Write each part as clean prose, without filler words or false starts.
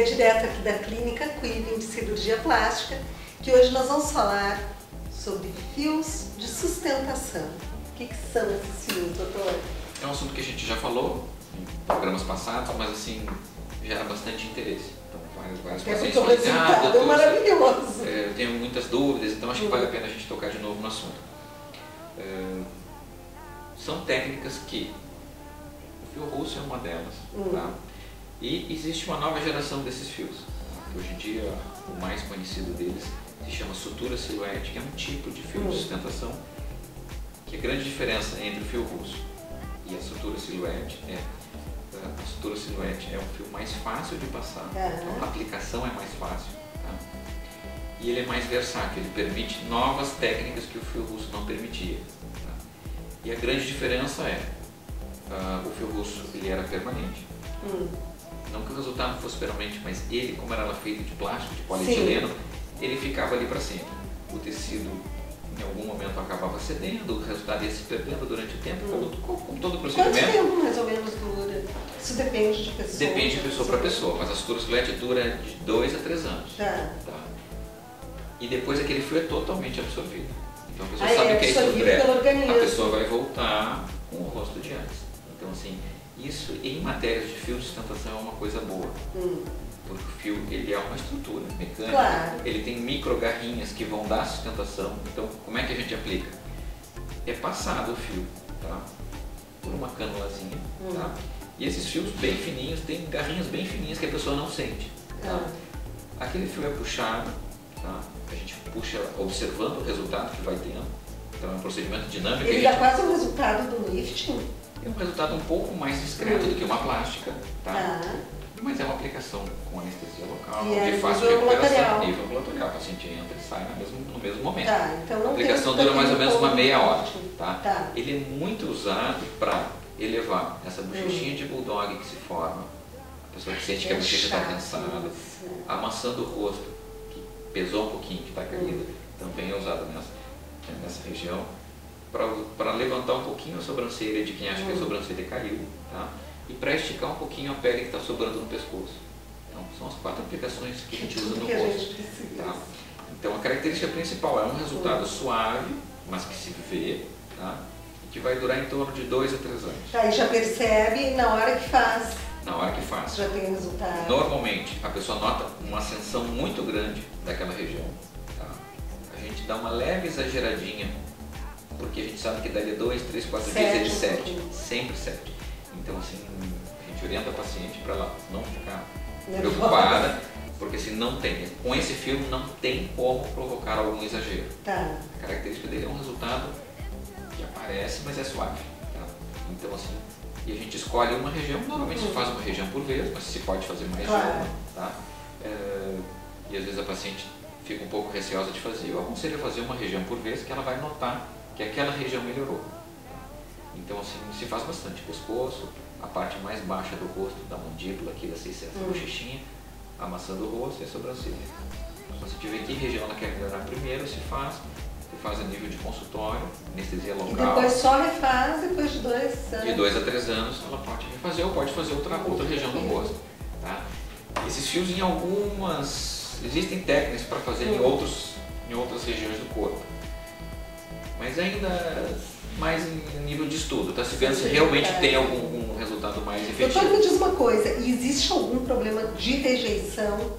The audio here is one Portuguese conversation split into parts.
direto aqui da Clínica Quirin de Cirurgia Plástica, que hoje nós vamos falar sobre fios de sustentação. O que são esses fios, doutor? É um assunto que a gente já falou em programas passados, mas assim, gera bastante interesse. Então, vários pacientes o resultado é maravilhoso. Eu tenho muitas dúvidas, então acho que vale a pena a gente tocar de novo no assunto. São técnicas que o fio russo é uma delas, tá? E existe uma nova geração desses fios. Hoje em dia, o mais conhecido deles se chama sutura silhouette, que é um tipo de fio de sustentação, que a grande diferença entre o fio russo e a sutura silhouette é a sutura silhouette é um fio mais fácil de passar, então a aplicação é mais fácil, tá? E ele é mais versátil, ele permite novas técnicas que o fio russo não permitia, tá? E a grande diferença é o fio russo ele era permanente. Não que o resultado fosse permanente, mas ele, como era feito de plástico, de polietileno, ele ficava ali para sempre. O tecido, em algum momento, acabava cedendo, o resultado ia se perdendo durante o tempo, como todo procedimento. Quanto tempo mais ou menos dura? Isso depende de pessoa. Depende de pessoa para pessoa, mas a sutura silhouette dura de 2 a 3 anos. Tá? E depois aquele fio é totalmente absorvido. Então a pessoa sabe que é isso, a pessoa vai voltar com o rosto de antes. Então assim, isso em matérias de fio de sustentação é uma coisa boa, porque o fio ele é uma estrutura mecânica, ele tem micro garrinhas que vão dar sustentação. Então como é que a gente aplica? É passado o fio, tá? Por uma cânulazinha, tá? E esses fios bem fininhos, tem garrinhas bem fininhas que a pessoa não sente, tá? Aquele fio é puxado, tá? A gente puxa observando o resultado que vai tendo, então é um procedimento dinâmico. Ele dá quase o resultado do lifting? É um resultado um pouco mais discreto do que uma plástica, tá? Mas é uma aplicação com anestesia local, de fácil recuperação, nível ambulatorial. O paciente entra e sai no mesmo momento. Então não a aplicação dura mais ou menos uma meia hora, tá? Ele é muito usado para elevar essa bochechinha de bulldog que se forma, a pessoa que sente que a bochecha está cansada, amassando o rosto, que pesou um pouquinho, que está caída, também é usado nessa região, para levantar um pouquinho a sobrancelha de quem acha que a sobrancelha caiu, tá? E para esticar um pouquinho a pele que está sobrando no pescoço. Então, são as 4 aplicações que a gente usa no rosto. Tá? Então, a característica principal é um resultado suave, mas que se vê, tá? E que vai durar em torno de 2 a 3 anos. Aí já percebe na hora que faz. Na hora que faz. Já tem resultado. Normalmente, a pessoa nota uma ascensão muito grande daquela região. Tá? A gente dá uma leve exageradinha, porque a gente sabe que dali a 2, 3, 4 dias ele cede, sempre cede. Então assim, a gente orienta a paciente para ela não ficar preocupada, porque assim, não tem, com esse fio não tem como provocar algum exagero. A característica dele é um resultado que aparece, mas é suave. Tá? Então assim, e a gente escolhe uma região, normalmente se faz uma região por vez, mas se pode fazer mais de uma. Tá? E às vezes a paciente fica um pouco receosa de fazer, eu aconselho a fazer uma região por vez, que ela vai notar que aquela região melhorou. Então assim, se faz bastante pescoço, a parte mais baixa do rosto, da mandíbula aqui, da 600, bochechinha, amassando o rosto e a sobrancelha. Se você tiver que região ela quer melhorar primeiro, se faz a nível de consultório, anestesia local. E depois só refaz depois de 2 anos. De 2 a 3 anos ela pode refazer ou pode fazer outra região do rosto. Tá? Esses fios existem técnicas para fazer em outras regiões do corpo. Mas ainda mais em nível de estudo, está se vendo se realmente tem algum resultado mais efetivo. Doutor, me diz uma coisa, existe algum problema de rejeição?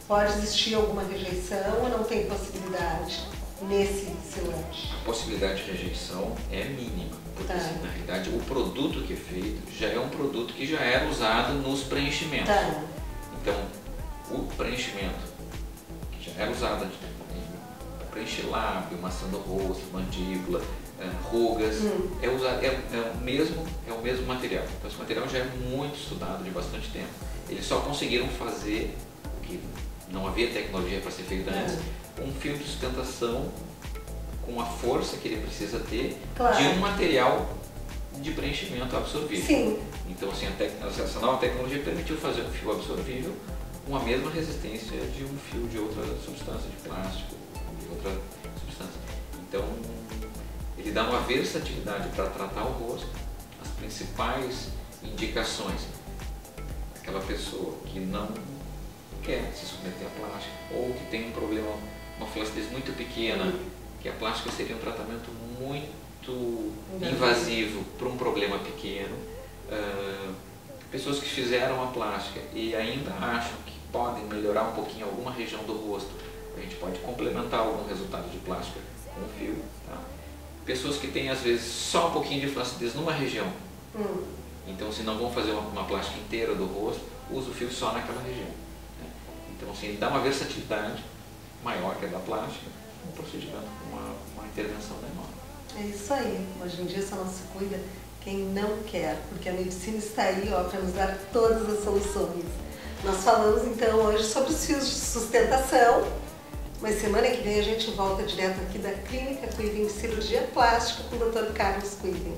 Pode existir alguma rejeição ou não tem possibilidade nesse silhouette? A possibilidade de rejeição é mínima, porque assim, na realidade o produto que é feito já é um produto que já era usado nos preenchimentos. Então, o preenchimento que já era usado para preencher lábio, maçã do rosto, mandíbula, rugas, é o mesmo material. Então esse material já é muito estudado de bastante tempo. Eles só conseguiram fazer, o que não havia tecnologia para ser feito antes, um fio de sustentação com a força que ele precisa ter de um material de preenchimento absorvível. Então assim, essa nova tecnologia permitiu fazer um fio absorvível com a mesma resistência de um fio de outra substância, de plástico, de outra substância. Então ele dá uma versatilidade para tratar o rosto. As principais indicações, aquela pessoa que não quer se submeter à plástica, ou que tem um problema, uma flacidez muito pequena, que a plástica seria um tratamento muito invasivo para um problema pequeno. Pessoas que fizeram a plástica e ainda acham que podem melhorar um pouquinho alguma região do rosto, a gente pode complementar algum resultado de plástica com o fio. Tá? Pessoas que têm às vezes só um pouquinho de flacidez numa região, então se não vão fazer uma plástica inteira do rosto, usa o fio só naquela região. Né? Então assim, dá uma versatilidade maior que a da plástica, um procedimento com uma intervenção menor. É isso aí, hoje em dia só não se cuida quem não quer, porque a medicina está aí para nos dar todas as soluções. Nós falamos então hoje sobre os fios de sustentação, mas semana que vem a gente volta direto aqui da Clínica Quirin de Cirurgia Plástica com o Dr. Carlos Quirin.